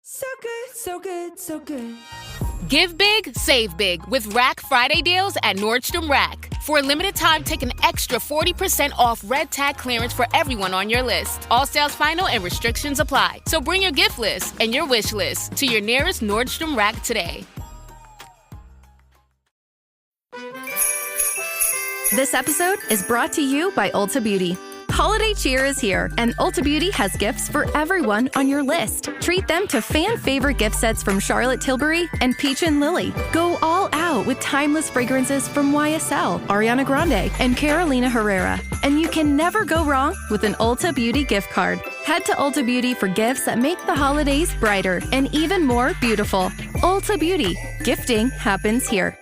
So good, so good, so good. Give big, save big with Rack Friday deals at Nordstrom Rack. For a limited time, take an extra 40% off red tag clearance for everyone on your list. All sales final and restrictions apply. So bring your gift list and your wish list to your nearest Nordstrom Rack today. This episode is brought to you by Ulta Beauty. Holiday cheer is here, and Ulta Beauty has gifts for everyone on your list. Treat them to fan-favorite gift sets from Charlotte Tilbury and Peach and Lily. Go all out with timeless fragrances from YSL, Ariana Grande, and Carolina Herrera. And you can never go wrong with an Ulta Beauty gift card. Head to Ulta Beauty for gifts that make the holidays brighter and even more beautiful. Ulta Beauty. Gifting happens here.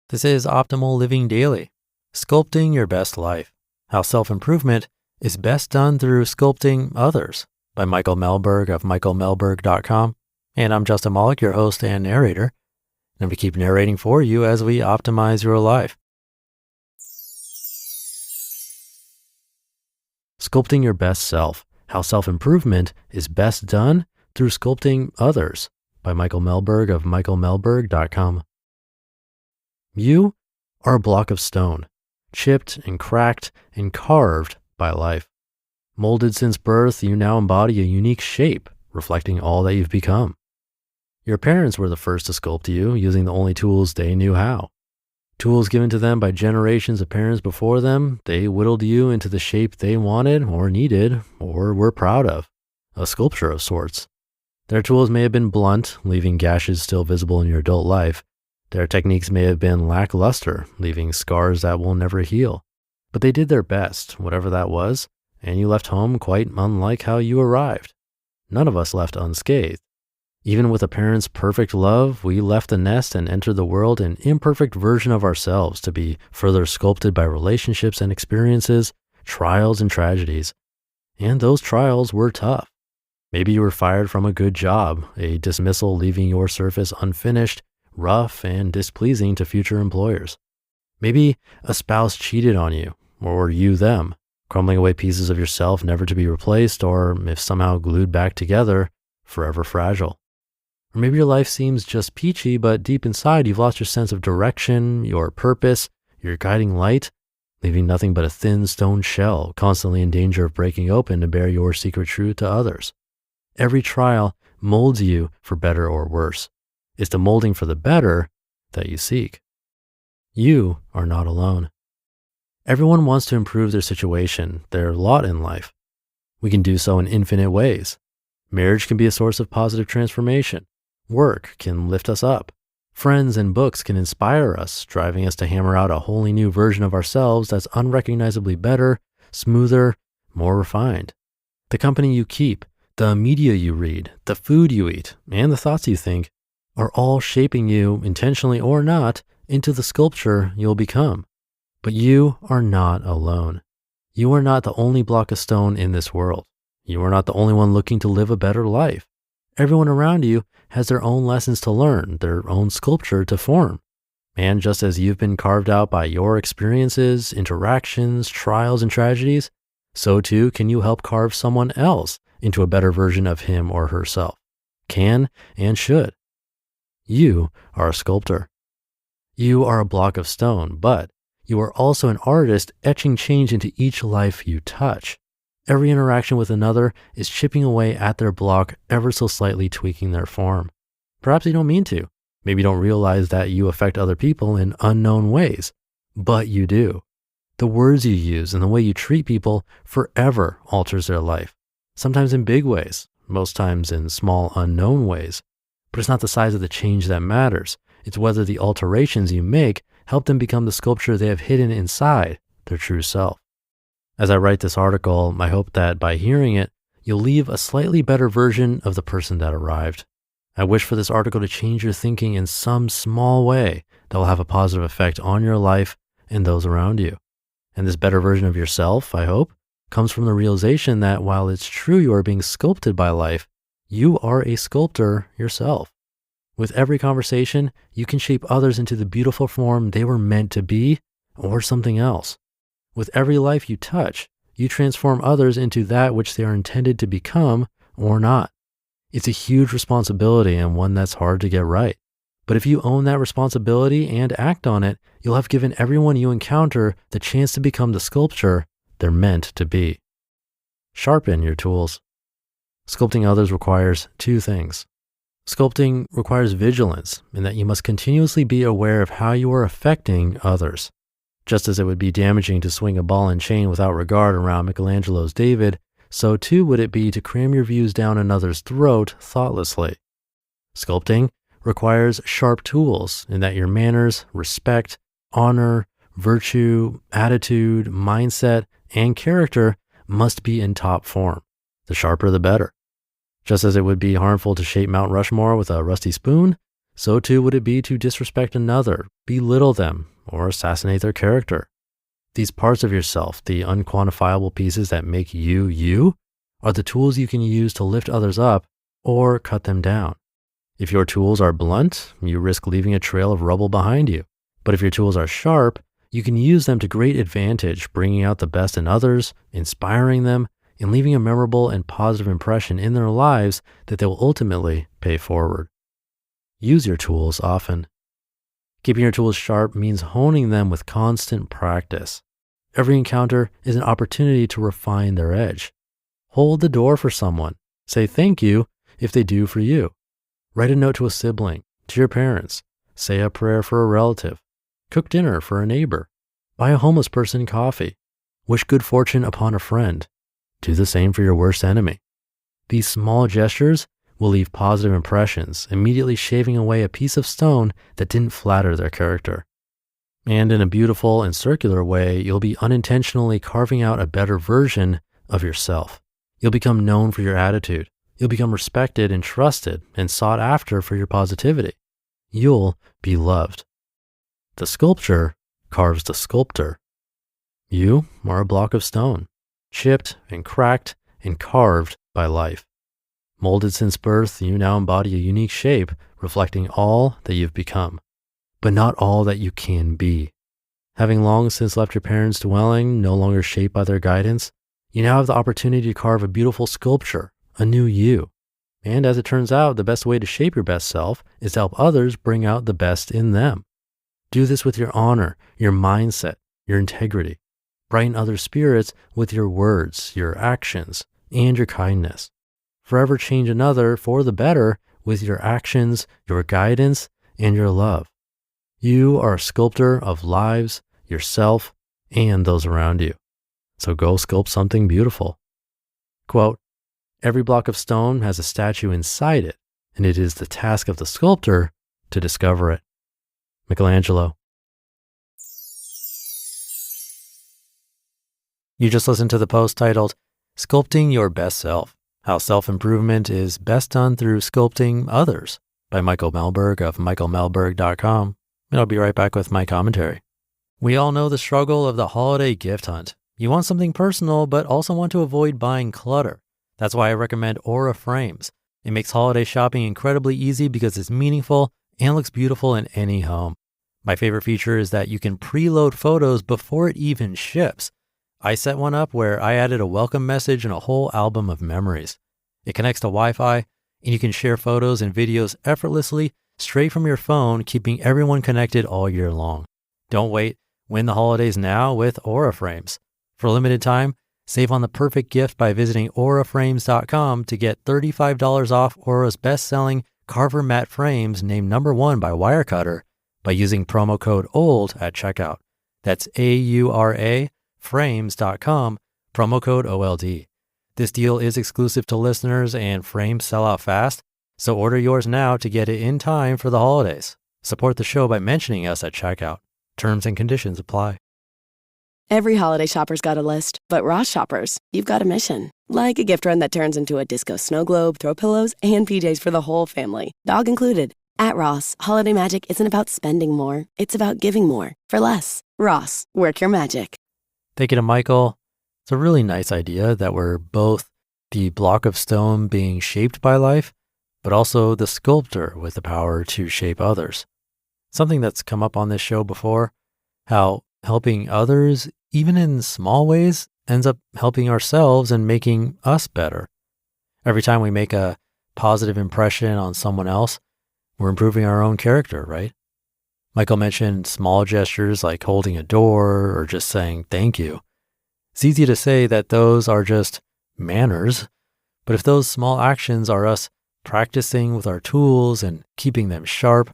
This is Optimal Living Daily, Sculpting Your Best Life. How Self-Improvement is Best Done Through Sculpting Others by Michael Mehlberg of michaelmehlberg.com. And I'm Justin Malik, your host and narrator. And I'm going to keep narrating for you as we optimize your life. Sculpting Your Best Self, How Self-Improvement is Best Done Through Sculpting Others by Michael Mehlberg of michaelmehlberg.com. You are a block of stone, chipped and cracked and carved by life. Molded since birth, you now embody a unique shape, reflecting all that you've become. Your parents were the first to sculpt you using the only tools they knew how. Tools given to them by generations of parents before them, they whittled you into the shape they wanted or needed or were proud of, a sculpture of sorts. Their tools may have been blunt, leaving gashes still visible in your adult life. Their techniques may have been lackluster, leaving scars that will never heal. But they did their best, whatever that was, and you left home quite unlike how you arrived. None of us left unscathed. Even with a parent's perfect love, we left the nest and entered the world an imperfect version of ourselves to be further sculpted by relationships and experiences, trials and tragedies. And those trials were tough. Maybe you were fired from a good job, a dismissal leaving your surface unfinished, rough and displeasing to future employers. Maybe a spouse cheated on you, or you them, crumbling away pieces of yourself never to be replaced, or if somehow glued back together, forever fragile. Or maybe your life seems just peachy, but deep inside you've lost your sense of direction, your purpose, your guiding light, leaving nothing but a thin stone shell, constantly in danger of breaking open to bear your secret truth to others. Every trial molds you for better or worse. It's the molding for the better that you seek. You are not alone. Everyone wants to improve their situation, their lot in life. We can do so in infinite ways. Marriage can be a source of positive transformation. Work can lift us up. Friends and books can inspire us, driving us to hammer out a wholly new version of ourselves that's unrecognizably better, smoother, more refined. The company you keep, the media you read, the food you eat, and the thoughts you think are all shaping you, intentionally or not, into the sculpture you'll become. But you are not alone. You are not the only block of stone in this world. You are not the only one looking to live a better life. Everyone around you has their own lessons to learn, their own sculpture to form. And just as you've been carved out by your experiences, interactions, trials, and tragedies, so too can you help carve someone else into a better version of him or herself. Can and should. You are a sculptor. You are a block of stone, but you are also an artist etching change into each life you touch. Every interaction with another is chipping away at their block, ever so slightly tweaking their form. Perhaps you don't mean to. Maybe you don't realize that you affect other people in unknown ways, but you do. The words you use and the way you treat people forever alters their life. Sometimes in big ways, most times in small unknown ways. But it's not the size of the change that matters. It's whether the alterations you make help them become the sculpture they have hidden inside their true self. As I write this article, I hope that by hearing it, you'll leave a slightly better version of the person that arrived. I wish for this article to change your thinking in some small way that will have a positive effect on your life and those around you. And this better version of yourself, I hope, comes from the realization that while it's true you are being sculpted by life, you are a sculptor yourself. With every conversation, you can shape others into the beautiful form they were meant to be or something else. With every life you touch, you transform others into that which they are intended to become or not. It's a huge responsibility and one that's hard to get right. But if you own that responsibility and act on it, you'll have given everyone you encounter the chance to become the sculptor they're meant to be. Sharpen your tools. Sculpting others requires two things. Sculpting requires vigilance in that you must continuously be aware of how you are affecting others. Just as it would be damaging to swing a ball and chain without regard around Michelangelo's David, so too would it be to cram your views down another's throat thoughtlessly. Sculpting requires sharp tools in that your manners, respect, honor, virtue, attitude, mindset, and character must be in top form. The sharper the better. Just as it would be harmful to shape Mount Rushmore with a rusty spoon, so too would it be to disrespect another, belittle them, or assassinate their character. These parts of yourself, the unquantifiable pieces that make you you, are the tools you can use to lift others up or cut them down. If your tools are blunt, you risk leaving a trail of rubble behind you. But if your tools are sharp, you can use them to great advantage, bringing out the best in others, inspiring them, and leaving a memorable and positive impression in their lives that they will ultimately pay forward. Use your tools often. Keeping your tools sharp means honing them with constant practice. Every encounter is an opportunity to refine their edge. Hold the door for someone. Say thank you if they do for you. Write a note to a sibling, to your parents. Say a prayer for a relative. Cook dinner for a neighbor. Buy a homeless person coffee. Wish good fortune upon a friend. Do the same for your worst enemy. These small gestures will leave positive impressions, immediately shaving away a piece of stone that didn't flatter their character. And in a beautiful and circular way, you'll be unintentionally carving out a better version of yourself. You'll become known for your attitude. You'll become respected and trusted and sought after for your positivity. You'll be loved. The sculpture carves the sculptor. You are a block of stone, chipped and cracked and carved by life. Molded since birth, you now embody a unique shape, reflecting all that you've become, but not all that you can be. Having long since left your parents' dwelling, no longer shaped by their guidance, you now have the opportunity to carve a beautiful sculpture, a new you. And as it turns out, the best way to shape your best self is to help others bring out the best in them. Do this with your honor, your mindset, your integrity. Brighten others' spirits with your words, your actions, and your kindness. Forever change another for the better with your actions, your guidance, and your love. You are a sculptor of lives, yourself, and those around you. So go sculpt something beautiful. Quote, every block of stone has a statue inside it, and it is the task of the sculptor to discover it. Michelangelo. You just listened to the post titled, Sculpting Your Best Self, How Self-Improvement is Best Done Through Sculpting Others by Michael Mehlberg of michaelmehlberg.com. And I'll be right back with my commentary. We all know the struggle of the holiday gift hunt. You want something personal, but also want to avoid buying clutter. That's why I recommend Aura Frames. It makes holiday shopping incredibly easy because it's meaningful and looks beautiful in any home. My favorite feature is that you can preload photos before it even ships. I set one up where I added a welcome message and a whole album of memories. It connects to Wi-Fi, and you can share photos and videos effortlessly straight from your phone, keeping everyone connected all year long. Don't wait. Win the holidays now with Aura Frames. For a limited time, save on the perfect gift by visiting auraframes.com to get $35 off Aura's best-selling Carver matte frames named #1 by Wirecutter by using promo code OLD at checkout. That's AURA frames.com, promo code OLD. This deal is exclusive to listeners and frames sell out fast, so order yours now to get it in time for the holidays. Support the show by mentioning us at checkout. Terms and conditions apply. Every holiday shopper's got a list, but Ross shoppers, you've got a mission. Like a gift run that turns into a disco snow globe, throw pillows, and PJs for the whole family, dog included. At Ross, holiday magic isn't about spending more, it's about giving more for less. Ross, work your magic. Thank you to Michael. It's a really nice idea that we're both the block of stone being shaped by life, but also the sculptor with the power to shape others. Something that's come up on this show before, how helping others, even in small ways, ends up helping ourselves and making us better. Every time we make a positive impression on someone else, we're improving our own character, right? Michael mentioned small gestures like holding a door or just saying thank you. It's easy to say that those are just manners, but if those small actions are us practicing with our tools and keeping them sharp,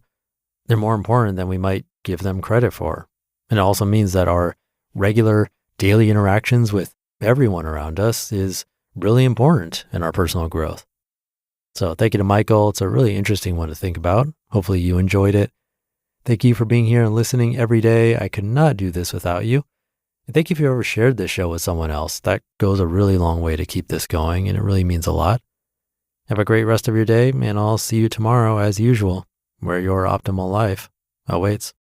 they're more important than we might give them credit for. And it also means that our regular daily interactions with everyone around us is really important in our personal growth. So thank you to Michael. It's a really interesting one to think about. Hopefully you enjoyed it. Thank you for being here and listening every day. I could not do this without you. And thank you if you ever shared this show with someone else. That goes a really long way to keep this going, and it really means a lot. Have a great rest of your day, and I'll see you tomorrow as usual, where your optimal life awaits.